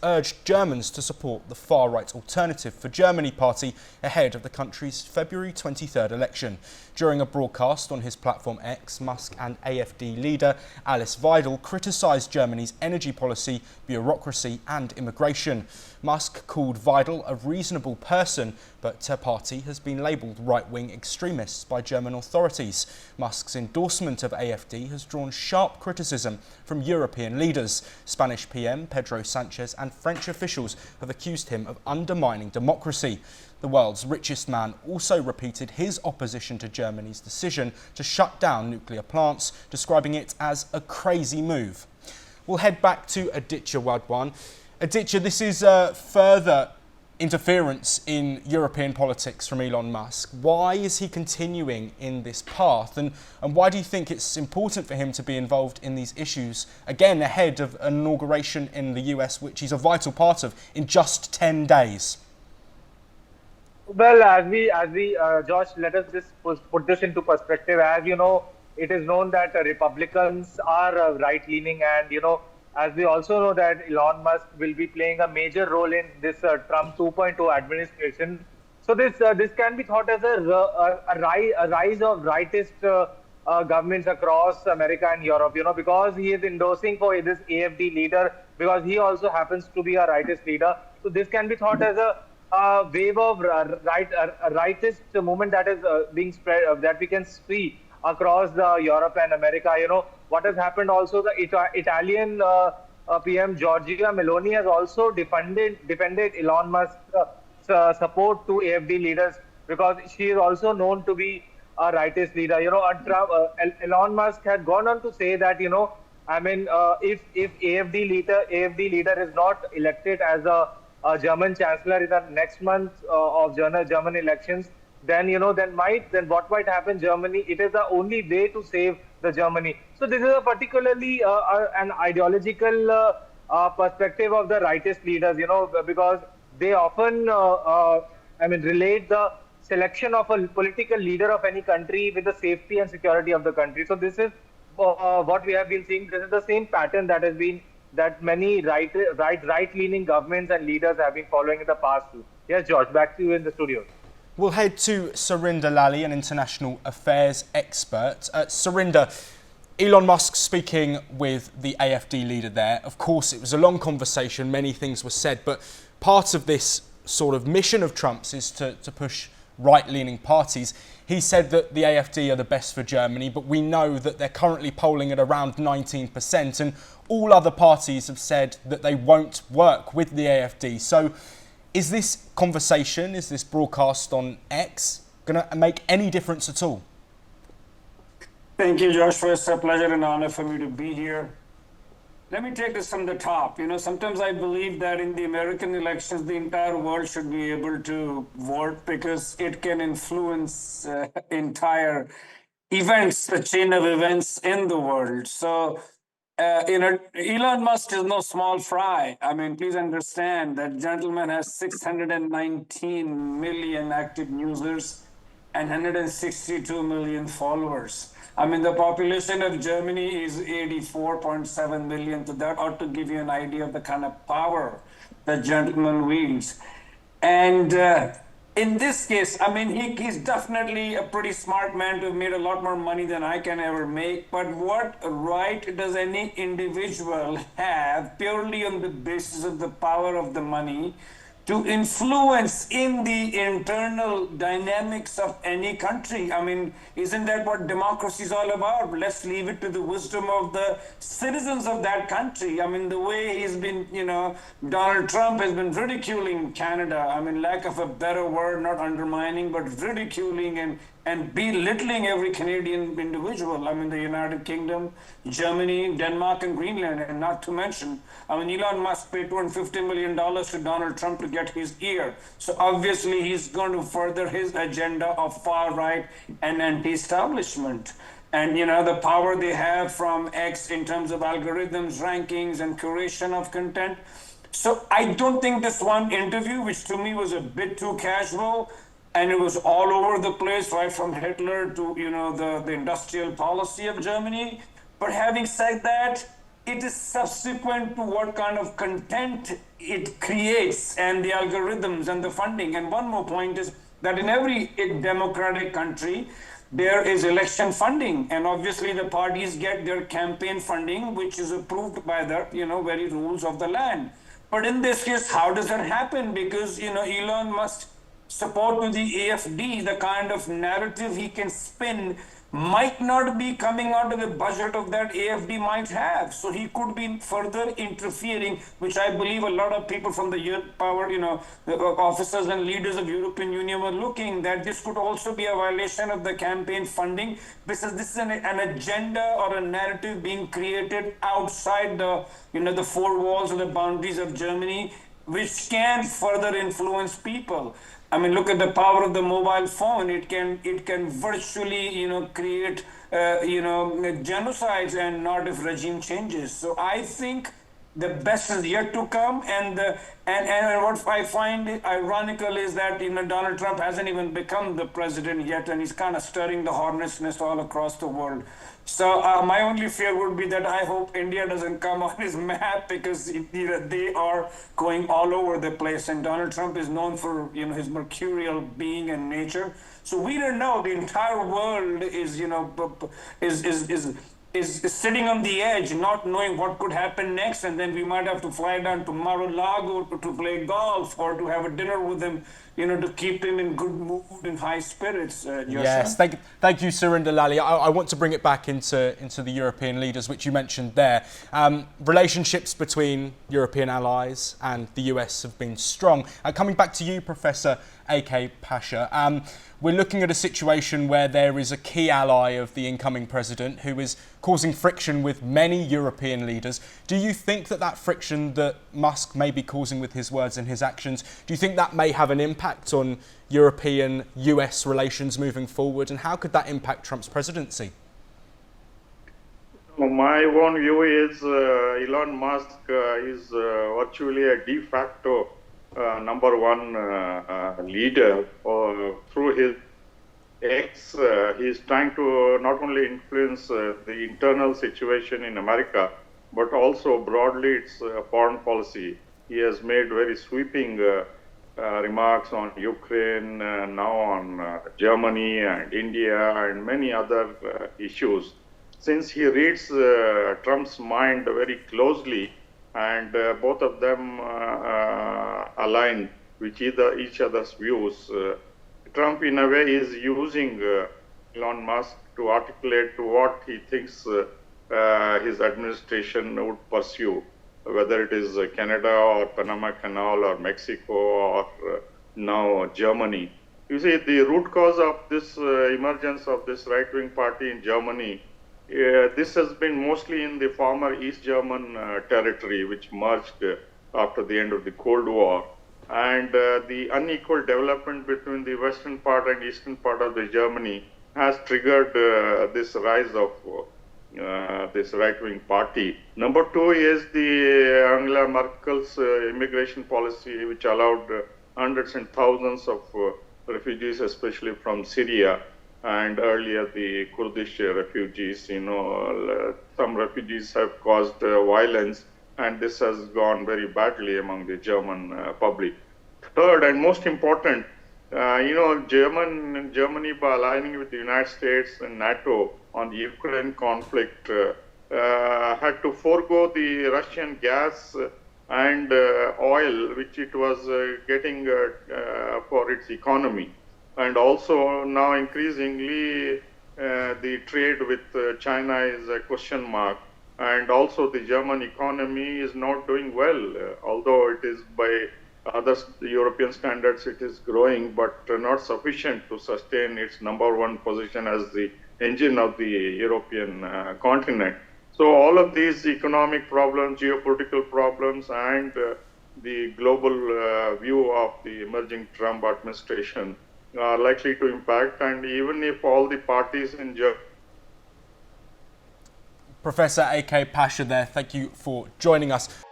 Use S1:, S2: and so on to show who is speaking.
S1: urged Germans to support the far-right Alternative for Germany party ahead of the country's February 23rd election. During a broadcast on his platform X, Musk and AfD leader Alice Weidel criticised Germany's energy policy, bureaucracy and immigration. Musk called Weidel a reasonable person, but her party has been labelled right-wing extremists by German authorities. Musk's endorsement of AfD has drawn sharp criticism from European leaders. Spanish PM Pedro Sanchez and French officials have accused him of undermining democracy. The world's richest man also repeated his opposition to Germany's decision to shut down nuclear plants, describing it as a crazy move. We'll head back to Aditya Wadwan. Aditya, this is further interference in European politics from Elon Musk. Why is he continuing in this path, and why do you think it's important for him to be involved in these issues, again ahead of an inauguration in the US, which he's a vital part of, in just 10 days?
S2: Well, Josh, let us just put this into perspective. As you know, it is known that Republicans are right-leaning, and as we also know that Elon Musk will be playing a major role in this Trump 2.0 administration. So this can be thought as a rise of rightist governments across America and Europe. Because he is endorsing for this AfD leader, because he also happens to be a rightist leader. So this can be thought as a wave of rightist movement that is being spread, that we can see across Europe and America. What has happened also, the Italian PM Giorgia Meloni has also defended Elon Musk's support to AfD leaders, because she is also known to be a rightist leader. Elon Musk had gone on to say that, if AfD leader is not elected as a German chancellor in the next month of German elections, then what might happen Germany? It is the only way to save the Germany. So this is a particularly an ideological perspective of the rightist leaders, because they often relate the selection of a political leader of any country with the safety and security of the country. So this is what we have been seeing. This is the same pattern that many right-leaning governments and leaders have been following in the past too. Yes, George, back to you in the studio.
S1: We'll head to Surinder Lally, an international affairs expert. Surinder, Elon Musk speaking with the AfD leader there. Of course, it was a long conversation, many things were said, but part of this sort of mission of Trump's is to push right-leaning parties. He said that the AfD are the best for Germany, but we know that they're currently polling at around 19%, and all other parties have said that they won't work with the AfD. So is this conversation, is this broadcast on X going to make any difference at all?
S3: Thank you, Joshua. It's a pleasure and honor for me to be here. Let me take this from the top. Sometimes I believe that in the American elections, the entire world should be able to vote, because it can influence entire events, the chain of events in the world. So, Elon Musk is no small fry. Please understand that gentleman has 619 million active users and 162 million followers. The population of Germany is 84.7 million, so that ought to give you an idea of the kind of power that gentleman wields. And in this case, he's definitely a pretty smart man to have made a lot more money than I can ever make. But what right does any individual have, purely on the basis of the power of the money, to influence in the internal dynamics of any country? Isn't that what democracy is all about? Let's leave it to the wisdom of the citizens of that country. The way he's been, Donald Trump has been ridiculing Canada. Lack of a better word, not undermining, but ridiculing and belittling every Canadian individual. The United Kingdom, Germany, Denmark, and Greenland, and not to mention, Elon Musk paid $250 million to Donald Trump to get his ear. So obviously he's going to further his agenda of far right and anti-establishment. And the power they have from X in terms of algorithms, rankings, and curation of content. So I don't think this one interview, which to me was a bit too casual, and it was all over the place, right from Hitler to the industrial policy of Germany. But having said that, it is subsequent to what kind of content it creates and the algorithms and the funding. And one more point is that in every democratic country, there is election funding, and obviously the parties get their campaign funding, which is approved by the very rules of the land. But in this case, how does that happen? Because Elon Musk support to the AFD, the kind of narrative he can spin might not be coming out of the budget of that AFD might have. So he could be further interfering, which I believe a lot of people from the power, the officers and leaders of European Union were looking, that this could also be a violation of the campaign funding, because this is an agenda or a narrative being created outside the, the four walls or the boundaries of Germany, which can further influence people. I mean, look at the power of the mobile phone. It can virtually, create, genocides, and not if regime changes. So I think the best is yet to come. And what I find ironical is that Donald Trump hasn't even become the president yet, and he's kind of stirring the hornet's nest all across the world. So my only fear would be that I hope India doesn't come on his map, because they are going all over the place, and Donald Trump is known for his mercurial being and nature. So we don't know. The entire world is is sitting on the edge, not knowing what could happen next, and then we might have to fly down to Mar-a-Lago to play golf or to have a dinner with him, to keep him in good mood and high spirits.
S1: Yes, thank you, Surinder Lally. I want to bring it back into the European leaders, which you mentioned there. Relationships between European allies and the US have been strong. Coming back to you, Professor A.K. Pasha, we're looking at a situation where there is a key ally of the incoming president who is causing friction with many European leaders. Do you think that friction that Musk may be causing with his words and his actions, do you think that may have an impact on European-US relations moving forward? And how could that impact Trump's presidency?
S4: My own view is Elon Musk is virtually a de facto number one leader. Through his X, he is trying to not only influence the internal situation in America, but also broadly its foreign policy. He has made very sweeping remarks on Ukraine, now on Germany and India and many other issues. Since he reads Trump's mind very closely, and both of them align with each other's views, Trump in a way is using Elon Musk to articulate what he thinks his administration would pursue, whether it is Canada or Panama Canal or Mexico or now Germany. You see, the root cause of this emergence of this right-wing party in Germany, this has been mostly in the former East German territory, which merged after the end of the Cold War. And the unequal development between the western part and eastern part of the Germany has triggered this rise of this right-wing party. Number two is the Angela Merkel's immigration policy, which allowed hundreds and thousands of refugees, especially from Syria, and earlier the Kurdish refugees. Some refugees have caused violence, and this has gone very badly among the German public. Third, and most important, Germany, by aligning with the United States and NATO on the Ukraine conflict, had to forego the Russian gas and oil, which it was getting for its economy. And also now increasingly the trade with China is a question mark. And also the German economy is not doing well, although it is by other European standards it is growing, but not sufficient to sustain its number one position as the engine of the European continent. So all of these economic problems, geopolitical problems, and the global view of the emerging Trump administration are likely to impact. And even if all the parties in Germany...
S1: Professor A.K. Pasha there, thank you for joining us.